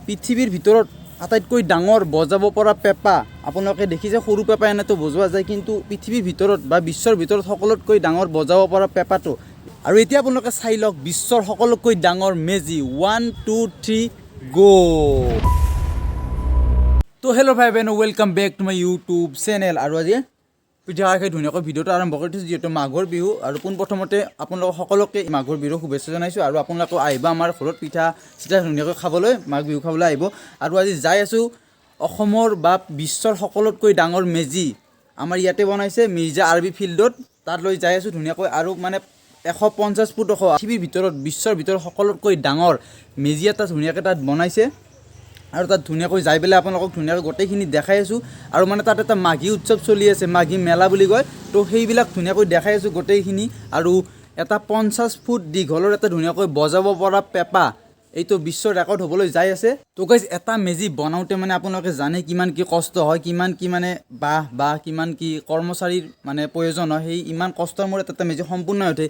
পৃথিৱীৰ ভিতৰত আটাইতকৈ ডাঙৰ বজাব পৰা পেঁপা আপোনালোকে দেখিছে সৰু পেঁপা এনেতো বজোৱা যায় কিন্তু পৃথিৱীৰ ভিতৰত বা বিশ্বৰ ভিতৰত সকলোতকৈ ডাঙৰ বজাব পৰা পেঁপাটো আৰু এতিয়া আপোনালোকে চাই লওক বিশ্বৰ সকলোতকৈ ডাঙৰ মেজি 1 2 3 গো তো হেল্ল' ভাই বেন welcome back to my YouTube channel আৰু আজি পিঠা খাই ধুনীয়াকৈ ভিডিঅ'টো আৰম্ভ কৰি দিছোঁ যিহেতু মাঘৰ বিহু আৰু পোনপ্ৰথমতে আপোনালোক সকলোকে মাঘৰ বিহুৰ শুভেচ্ছা জনাইছোঁ আৰু আপোনালোকে আহিবা আমাৰ ঘৰত পিঠা চিঠা ধুনীয়াকৈ খাবলৈ মাঘ বিহু খাবলৈ আহিব আৰু আজি যাই আছোঁ অসমৰ বা বিশ্বৰ সকলোতকৈ ডাঙৰ মেজি আমাৰ ইয়াতে বনাইছে মিৰ্জা আৰবি ফিল্ডত তাত লৈ যাই আছোঁ ধুনীয়াকৈ আৰু মানে 150 ফুট ওখ পৃথিৱীৰ ভিতৰত বিশ্বৰ ভিতৰত সকলোতকৈ ডাঙৰ মেজি এটা ধুনীয়াকৈ তাত বনাইছে আৰু তাত ধুনীয়াকৈ যাই পেলাই আপোনালোকক ধুনীয়াকৈ গোটেইখিনি দেখাই আছোঁ আৰু মানে তাত এটা মাঘী উৎসৱ চলি আছে মাঘী মেলা বুলি কয় তো সেইবিলাক ধুনীয়াকৈ দেখাই আছোঁ গোটেইখিনি আৰু এটা 50 ফুট দীঘলৰ এটা ধুনীয়াকৈ বজাব পৰা পেঁপা এইটো বিশ্ব ৰেকৰ্ড হ'বলৈ যাই আছে তো গাইজ এটা মেজি বনাওঁতে মানে আপোনালোকে জানে কিমান কি কষ্ট হয় কিমান কি মানে বাঁহ কিমান কি কৰ্মচাৰীৰ মানে প্ৰয়োজন হয় সেই ইমান কষ্টৰ মূৰত এটা মেজি সম্পূৰ্ণ হৈ উঠে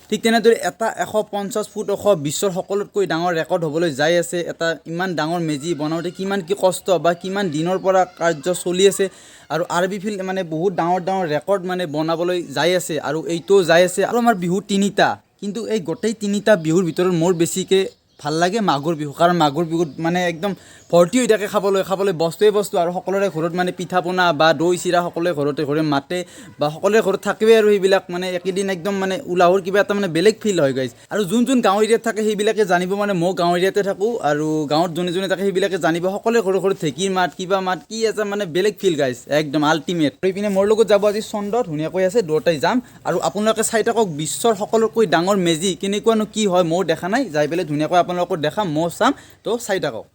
ঠিক তেনেদৰে এটা 150 ফুট ওখ বিশ্বৰ সকলোতকৈ ডাঙৰ ৰেকৰ্ড হ'বলৈ যাই আছে এটা ইমান ডাঙৰ মেজি বনাওঁতে কিমান কি কষ্ট বা কিমান দিনৰ পৰা কাৰ্য চলি আছে আৰু আৰবি ফিল্ড মানে বহুত ডাঙৰ ৰেকৰ্ড মানে বনাবলৈ যাই আছে আৰু এইটো যাই আছে আৰু আমাৰ বিহু তিনিটা কিন্তু এই গোটেই তিনিটা বিহুৰ ভিতৰত মোৰ বেছিকৈ ভাল লাগে মাঘৰ বিহু কাৰণ মাঘৰ বিহুত মানে একদম ভৰ্তি হৈ থাকে খাবলৈ বস্তু আৰু সকলোৰে ঘৰত মানে পিঠা পনা বা দৈ চিৰা সকলোৰে ঘৰে মাতে বা সকলোৰে ঘৰত থাকেই আৰু সেইবিলাক মানে একেদিন একদম মানে উলাহৰ কিবা এটা মানে বেলেগ ফিল হয় গাইজ আৰু যোন গাঁও এৰিয়াত থাকে সেইবিলাকে জানিব মানে মই গাঁও এৰিয়াতে থাকোঁ আৰু গাঁৱত যোনে থাকে সেইবিলাকে জানিব সকলোৰে ঘৰত ঢেঁকীৰ মাত কিবা মাত কি এটা মানে বেলেগ ফিল গাইজ একদম আল্টিমেট আৰু ইপিনে মোৰ লগত যাব আজি চন্দ্ৰ ধুনীয়াকৈ আছে দুয়োটাই যাম আৰু আপোনালোকে চাই থাকক বিশ্বৰ সকলোতকৈ ডাঙৰ মেজি কেনেকুৱানো কি হয় ময়ো দেখা নাই যাই পেলাই ধুনীয়াকৈ আপোনালোকক দেখাম মই চাম তো চাই থাকক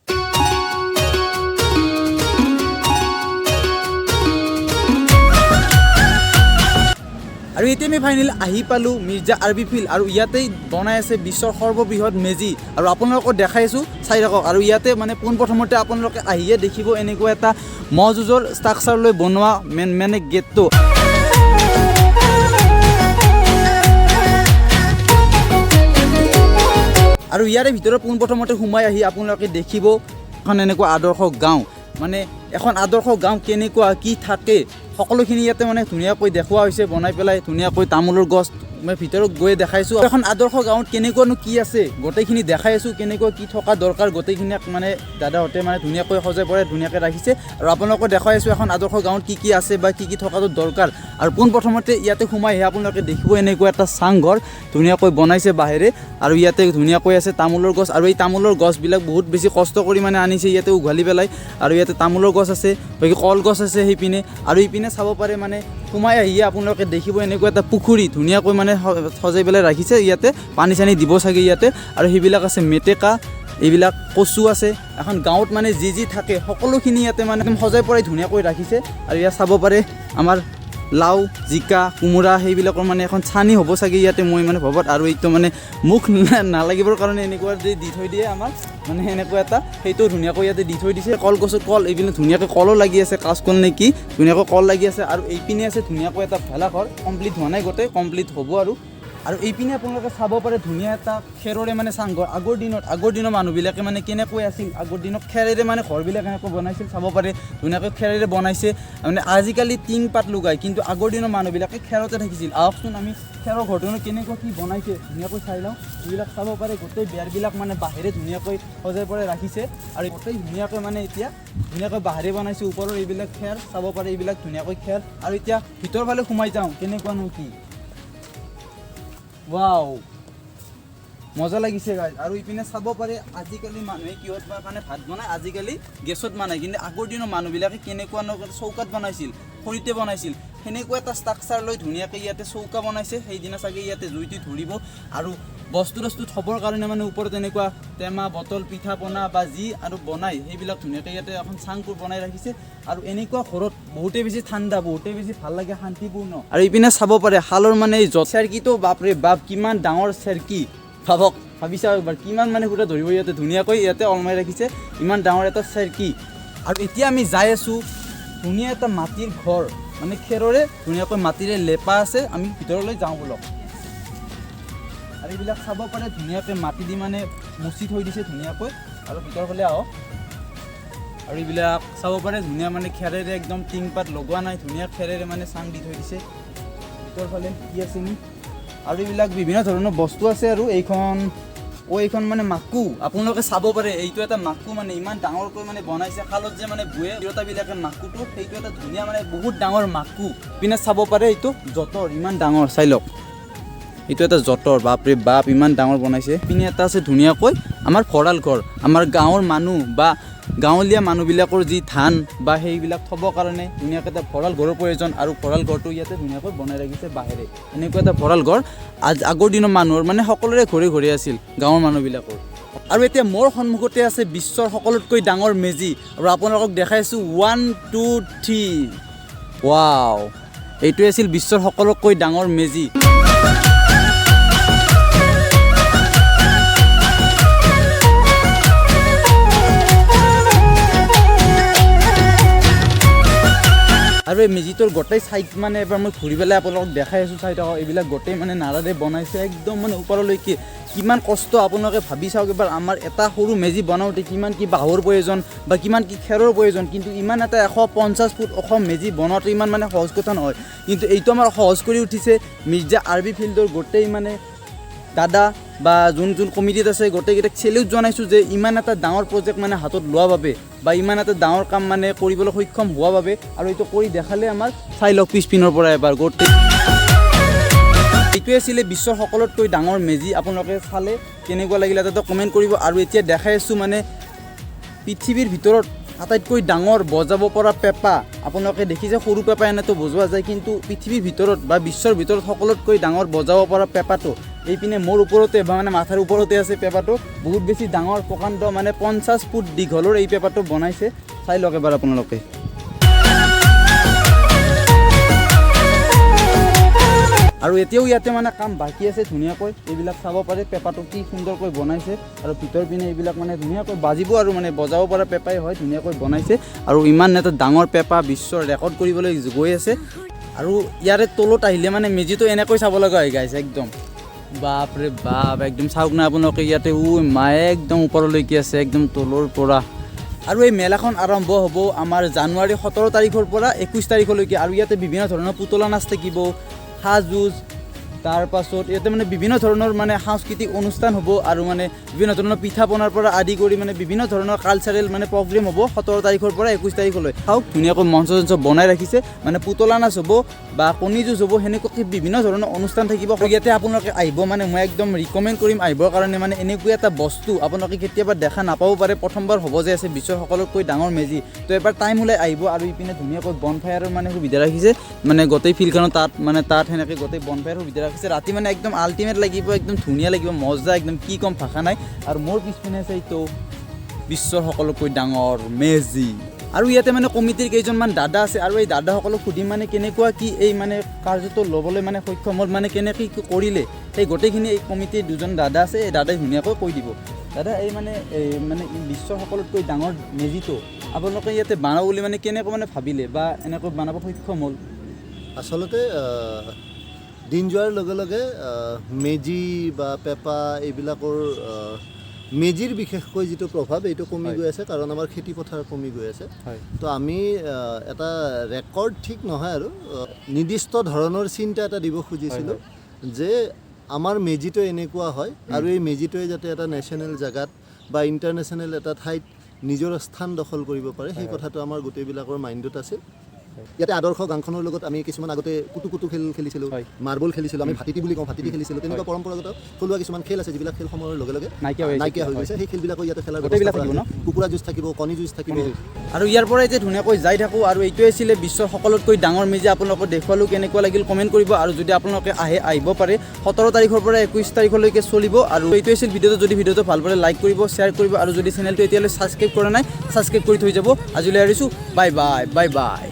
আৰু এতিয়া আমি ফাইনেলি আহি পালোঁ মিৰ্জা আৰবি ফিল্ড আৰু ইয়াতেই বনাই আছে বিশ্বৰ সৰ্ববৃহৎ মেজি আৰু আপোনালোকক দেখাইছোঁ চাই থাকক আৰু ইয়াতে মানে পোনপ্ৰথমতে আপোনালোকে আহিয়ে দেখিব এনেকুৱা এটা মহযুঁজৰ ষ্ট্ৰাকচাৰ লৈ বনোৱা মানে গেটটো আৰু ইয়াৰে ভিতৰত পোনপ্ৰথমতে সোমাই আহি আপোনালোকে দেখিব এখন এনেকুৱা আদৰ্শ গাঁও মানে এখন আদৰ্শ গাঁও কেনেকুৱা কি থাকে সকলোখিনি ইয়াতে মানে ধুনীয়াকৈ দেখুওৱা হৈছে বনাই পেলাই ধুনীয়াকৈ তামোলৰ গছ মই ভিতৰত গৈ দেখাইছোঁ এখন আদৰ্শ গাঁৱত কেনেকুৱানো কি আছে গোটেইখিনি দেখাই আছোঁ কেনেকুৱা কি থকা দৰকাৰ গোটেইখিনি মানে দাদাহঁতে মানে ধুনীয়াকৈ সজাই পৰাই ধুনীয়াকৈ ৰাখিছে আৰু আপোনালোকক দেখাই আছোঁ এখন আদৰ্শ গাঁৱত কি আছে বা কি থকাটো দৰকাৰ আৰু পোনপ্ৰথমতে ইয়াতে সোমাই আহি আপোনালোকে দেখিব এনেকুৱা এটা চাংঘৰ ধুনীয়াকৈ বনাইছে বাহিৰে আৰু ইয়াতে ধুনীয়াকৈ আছে তামোলৰ গছ আৰু এই তামোলৰ গছবিলাক বহুত বেছি কষ্ট কৰি মানে আনিছে ইয়াতে উঘালি পেলাই আৰু ইয়াতে তামোলৰ গছ আছে বাকী কলগছ আছে সেইপিনে আৰু ইপিনে চাব পাৰে মানে সোমাই আহিয়ে আপোনালোকে দেখিব এনেকুৱা এটা পুখুৰী ধুনীয়াকৈ মানে সজাই পেলাই ৰাখিছে ইয়াতে পানী চানী দিব চাগে ইয়াতে আৰু সেইবিলাক আছে মেটেকা এইবিলাক কচু আছে এখন গাঁৱত মানে যি থাকে সকলোখিনি ইয়াতে মানে একদম সজাই পৰাই ধুনীয়াকৈ ৰাখিছে আৰু ইয়াত চাব পাৰে আমাৰ লাও জিকা কোমোৰা সেইবিলাকৰ মানে এখন চানি হ'ব চাগে ইয়াতে মই মানে ভাবত আৰু এইটো মানে মুখ নালাগিবৰ কাৰণে এনেকুৱা যে দি থৈ দিয়ে আমাক মানে এনেকুৱা এটা সেইটো ধুনীয়াকৈ ইয়াতে দি থৈ দিছে কলগছত কল এইপিনে ধুনীয়াকৈ কলো লাগি আছে কাঁচকল নে কি ধুনীয়াকৈ কল লাগি আছে আৰু এইপিনে আছে ধুনীয়াকৈ এটা ভেলাঘৰ কমপ্লিট হোৱা নাই গোটেই কমপ্লিট হ'ব আৰু এইপিনে আপোনালোকে চাব পাৰে ধুনীয়া এটা খেৰৰে মানে চাংঘৰ আগৰ দিনৰ মানুহবিলাকে মানে কেনেকৈ আছিল আগৰ দিনত খেৰেৰে মানে ঘৰবিলাক এনেকৈ বনাইছিল চাব পাৰে ধুনীয়াকৈ খেৰেৰে বনাইছে মানে আজিকালি টিং পাত লগায় কিন্তু আগৰ দিনৰ মানুহবিলাকে খেৰতে থাকিছিল আহকচোন আমি খেৰৰ ঘৰটোনো কেনেকুৱা কি বনাইছে ধুনীয়াকৈ চাই লওঁ এইবিলাক চাব পাৰে গোটেই বেৰবিলাক মানে বাহিৰে ধুনীয়াকৈ সজাই পৰাই ৰাখিছে আৰু গোটেই ধুনীয়াকৈ মানে এতিয়া ধুনীয়াকৈ বাহিৰে বনাইছে ওপৰৰ এইবিলাক খেৰ চাব পাৰে এইবিলাক ধুনীয়াকৈ খেৰ আৰু এতিয়া ভিতৰৰ ফালে সোমাই যাওঁ কেনেকুৱানো কি ৱাও মজা লাগিছে গাইজ আৰু ইপিনে চাব পাৰে আজিকালি মানুহে কিহত বা মানে ভাত বনায় আজিকালি গেছত বনায় কিন্তু আগৰ দিনৰ মানুহবিলাকে কেনেকুৱা চৌকাত বনাইছিল খৰিতে বনাইছিল সেনেকুৱা এটা ষ্ট্ৰাকচাৰ লৈ ধুনীয়াকৈ ইয়াতে চৌকা বনাইছে সেইদিনা চাগে ইয়াতে জুইটো ধৰিব আৰু বস্তু থবৰ কাৰণে মানে ওপৰত এনেকুৱা টেমা বটল পিঠা পনা বা যি আৰু বনায় সেইবিলাক ধুনীয়াকৈ ইয়াতে এখন চাংকুৰ বনাই ৰাখিছে আৰু এনেকুৱা ঘৰত বহুতেই বেছি ঠাণ্ডা বহুতেই বেছি ভাল লাগে শান্তিপূৰ্ণ আৰু ইপিনে চাব পাৰে শালৰ মানে চেৰকিটো বাপৰে বাপ কিমান ডাঙৰ চেৰকি ভাবিছা একবাৰ কিমান মানে সুৰা ধৰিব ইয়াতে ধুনীয়াকৈ ইয়াতে অলমাই ৰাখিছে ইমান ডাঙৰ এটা চেৰকি আৰু এতিয়া আমি যাই আছোঁ ধুনীয়া এটা মাটিৰ ঘৰ মানে খেৰৰে ধুনীয়াকৈ মাটিৰে লেপা আছে আমি ভিতৰলৈ যাওঁ বলক আৰু এইবিলাক চাব পাৰে ধুনীয়াকৈ মাটি দি মানে মুচি থৈ দিছে ধুনীয়াকৈ আৰু ভিতৰ ফালে আহক আৰু এইবিলাক চাব পাৰে ধুনীয়া মানে খেৰেৰে একদম টিংপাত লগোৱা নাই, ধুনীয়া খেৰেৰে মানে চাং দি থৈ দিছে। ভিতৰ ফালে কি আছে নি আৰু এইবিলাক বিভিন্ন ধৰণৰ বস্তু আছে। আৰু এইখন মানে মাকু, আপোনালোকে চাব পাৰে এইটো এটা মাকু, মানে ইমান ডাঙৰকৈ মানে বনাইছে খালত যে মানে বুৱে তিৰোতাবিলাকে মাকুটো, সেইটো এটা ধুনীয়া মানে বহুত ডাঙৰ মাকু। পিনে চাব পাৰে এইটো যঁতৰ, ইমান ডাঙৰ চাই লওক, এইটো এটা যঁতৰ, বাপৰে বাপ ইমান ডাঙৰ বনাইছে। পিনে এটা আছে ধুনীয়াকৈ আমাৰ ভঁৰাল ঘৰ, আমাৰ গাঁৱৰ মানুহ বা গাঁৱলীয়া মানুহবিলাকৰ যি ধান বা সেইবিলাক থবৰ কাৰণে ধুনীয়াকৈ এটা ভঁৰাল ঘৰৰ প্ৰয়োজন, আৰু ভঁৰাল ঘৰটো ইয়াতে ধুনীয়াকৈ বনাই ৰাখিছে বাঁহেৰে। এনেকুৱা এটা ভঁৰাল ঘৰ আগৰ দিনৰ মানুহৰ মানে সকলোৰে ঘৰে ঘৰে আছিল গাঁৱৰ মানুহবিলাকৰ। আৰু এতিয়া মোৰ সন্মুখতে আছে বিশ্বৰ সকলোতকৈ ডাঙৰ মেজি, আৰু আপোনালোকক দেখাইছোঁ 1 2 3 ৱাও, এইটোৱে আছিল বিশ্বৰ সকলোতকৈ ডাঙৰ মেজি। আৰু এই মেজিটোৰ গোটেই চাইড মানে এবাৰ মই ঘূৰি পেলাই আপোনালোকক দেখাই আছোঁ, চাই থাকক, এইবিলাক গোটেই মানে নাৰাৰে বনাইছে একদম মানে ওপৰলৈকে। কিমান কষ্ট আপোনালোকে ভাবি চাওক এবাৰ, আমাৰ এটা সৰু মেজি বনাওঁতে কিমান কি বাঁহৰ প্ৰয়োজন বা কিমান কি খেৰৰ প্ৰয়োজন, কিন্তু ইমান এটা 150 ফুট ওখ মেজি বনোৱাটো ইমান মানে সহজ কথা নহয়। কিন্তু এইটো আমাৰ সহজ কৰি উঠিছে মিৰ্জা আৰ্মি ফিল্ডৰ গোটেই মানে দাদা বা যোন কমিটিত আছে গোটেইকেইটাক চেলিউট জনাইছোঁ যে ইমান এটা ডাঙৰ প্ৰজেক্ট মানে হাতত লোৱা বাবে বা ইমান এটা ডাঙৰ কাম মানে কৰিবলৈ সক্ষম হোৱা বাবে। আৰু এইটো কৰি দেখালে আমাৰ চাই লওক পিছপিনৰ পৰা এবাৰ গোটেই। এইটোৱে আছিলে বিশ্বৰ সকলোতকৈ ডাঙৰ মেজি, আপোনালোকে চালে কেনেকুৱা লাগিলে তাতে কমেণ্ট কৰিব। আৰু এতিয়া দেখাই আছোঁ মানে পৃথিৱীৰ ভিতৰত আটাইতকৈ ডাঙৰ বজাব পৰা পেঁপা। আপোনালোকে দেখিছে সৰু পেঁপা এনেতো বজোৱা যায়, কিন্তু পৃথিৱীৰ ভিতৰত বা বিশ্বৰ ভিতৰত সকলোতকৈ ডাঙৰ বজাব পৰা পেঁপাটো এইপিনে মোৰ ওপৰতে বা মানে মাথাৰ ওপৰতে আছে পেঁপাটো। বহুত বেছি ডাঙৰ প্ৰকাণ্ড মানে 50 ফুট দীঘলৰ এই পেঁপাটো বনাইছে, চাই লওক এবাৰ আপোনালোকে। আৰু এতিয়াও ইয়াতে মানে কাম বাকী আছে ধুনীয়াকৈ, এইবিলাক চাব পাৰে পেঁপাটো কি সুন্দৰকৈ বনাইছে। আৰু ভিতৰ পিনে এইবিলাক মানে ধুনীয়াকৈ বাজিব আৰু মানে বজাব পৰা পেঁপাই হয়, ধুনীয়াকৈ বনাইছে। আৰু ইমান এটা ডাঙৰ পেঁপা বিশ্বৰ ৰেকৰ্ড কৰিবলৈ গৈ আছে। আৰু ইয়াৰে তলত আহিলে মানে মেজিটো এনেকৈ চাব লগা হৈ গাইছে একদম, বাপৰে বাপ একদম চাওক না আপোনালোকে, ইয়াতে মায়ে একদম ওপৰলৈকে আছে একদম তলৰ পৰা। আৰু এই মেলাখন আৰম্ভ হ'ব আমাৰ জানুৱাৰী 17 তাৰিখৰ পৰা 21 তাৰিখলৈকে। আৰু ইয়াতে বিভিন্ন ধৰণৰ পুতলা নাচ থাকিব, সাজ যুঁজ, তাৰপাছত ইয়াতে মানে বিভিন্ন ধৰণৰ মানে সাংস্কৃতিক অনুষ্ঠান হ'ব। আৰু মানে বিভিন্ন ধৰণৰ পিঠা পনাৰ পৰা আদি কৰি মানে বিভিন্ন ধৰণৰ কালচাৰেল মানে প্ৰগ্ৰেম হ'ব 17 তাৰিখৰ পৰা 21 তাৰিখলৈ। চাওক ধুনীয়াকৈ মঞ্চ বনাই ৰাখিছে, মানে পুতলা নাচ হ'ব বা কণী যুঁজ হ'ব, সেনেকুৱাকৈ বিভিন্ন ধৰণৰ অনুষ্ঠান থাকিব। ইয়াতে আপোনালোকে আহিব, মানে মই একদম ৰিকমেণ্ড কৰিম আহিবৰ কাৰণে। মানে এনেকুৱা এটা বস্তু আপোনালোকে কেতিয়াবা দেখা নাপাব পাৰে, প্ৰথমবাৰ হ'ব যে আছে বিশ্বৰ সকলোতকৈ ডাঙৰ মেজি। তো এবাৰ টাইম ওলাই আহিব। আৰু ইপিনে ধুনীয়াকৈ বনফায়াৰৰ মানে সুবিধা ৰাখিছে, মানে গোটেই ফিল্ডখনত তাত সেনেকৈ গোটেই বনফায়াৰৰ সুবিধা ৰাখিছে। ৰাতি মানে একদম আল্টিমেট লাগিব, একদম ধুনীয়া লাগিব, মজা একদম, কি ক'ম ভাষা নাই। আৰু মোৰ পিছপিনে আছে এইটো বিশ্বৰ সকলোতকৈ ডাঙৰ মেজি। আৰু ইয়াতে মানে কমিটিৰ কেইজনমান দাদা আছে, আৰু এই দাদাসকলক সুধিম মানে কেনেকুৱা কি এই মানে কাৰ্যটো ল'বলৈ মানে সক্ষম হ'ল, মানে কেনেকৈ কি কৰিলে, সেই গোটেইখিনি এই কমিটিৰ দুজন দাদা আছে, এই দাদাই ধুনীয়াকৈ কৈ দিব। দাদা এই মানে বিশ্বৰ সকলোতকৈ ডাঙৰ মেজিটো আপোনালোকে ইয়াতে বনাব বুলি মানে কেনেকৈ মানে ভাবিলে বা এনেকৈ বনাব সক্ষম হ'ল? আচলতে দিন যোৱাৰ লগে লগে মেজি বা পেঁপা এইবিলাকৰ মেজিৰ বিশেষকৈ যিটো প্ৰভাৱ এইটো কমি গৈ আছে, কাৰণ আমাৰ খেতি পথাৰ কমি গৈ আছে। তো আমি এটা ৰেকৰ্ড ঠিক নহয় আৰু নিৰ্দিষ্ট ধৰণৰ চিন্তা এটা দিব খুজিছিলোঁ যে আমাৰ মেজিটো এনেকুৱা হয়, আৰু এই মেজিটোৱে যাতে এটা নেশ্যনেল জেগাত বা ইণ্টাৰনেশ্যনেল এটা ঠাইত নিজৰ স্থান দখল কৰিব পাৰে, সেই কথাটো আমাৰ গোটেইবিলাকৰ মাইণ্ডত আছিল। ইয়াতে আদৰ্শ গাঁওখনৰ লগত আমি কিছুমান আগতে কুটু খেল খেলিছিলোঁ, মাৰ্বল খেলিছিলোঁ, আমি ভাটিটি বুলি কওঁ, ভাটিটি খেলিছিলোঁ। তেনেকুৱা পৰম্পৰাগত থলুৱা কিছুমান খেল আছে যিবিলাক খেল সময়ৰ লগে লগে নাইকিয়া হৈ গৈছে। সেই খেলবিলাকো ইয়াতে খেলাৰ ব্যৱস্থা থাকিব, কুকুৰা যুঁজ থাকিব, কণী যুঁজ থাকিব। আৰু ইয়াৰ পৰাই যে ধুনীয়াকৈ যাই থাকোঁ। আৰু এইটোৱে আছিলে বিশ্বৰ সকলোতকৈ ডাঙৰ মেজি। আপোনালোকক দেখুৱালোঁ, কেনেকুৱা লাগিল কমেণ্ট কৰিব। আৰু যদি আপোনালোকে আহিব পাৰে 17 তাৰিখৰ পৰা 21 তাৰিখলৈকে চলিব। আৰু এইটোৱে আছিল ভিডিঅ'টো। যদি ভিডিঅ'টো ভাল পালে লাইক কৰিব, শ্বেয়াৰ কৰিব, আৰু যদি চেনেলটো এতিয়ালৈ ছাবস্ক্ৰাইব কৰা নাই ছাবস্ক্ৰাইব কৰি থৈ যাব। আজিলৈ এৰিছোঁ, বাই বাই।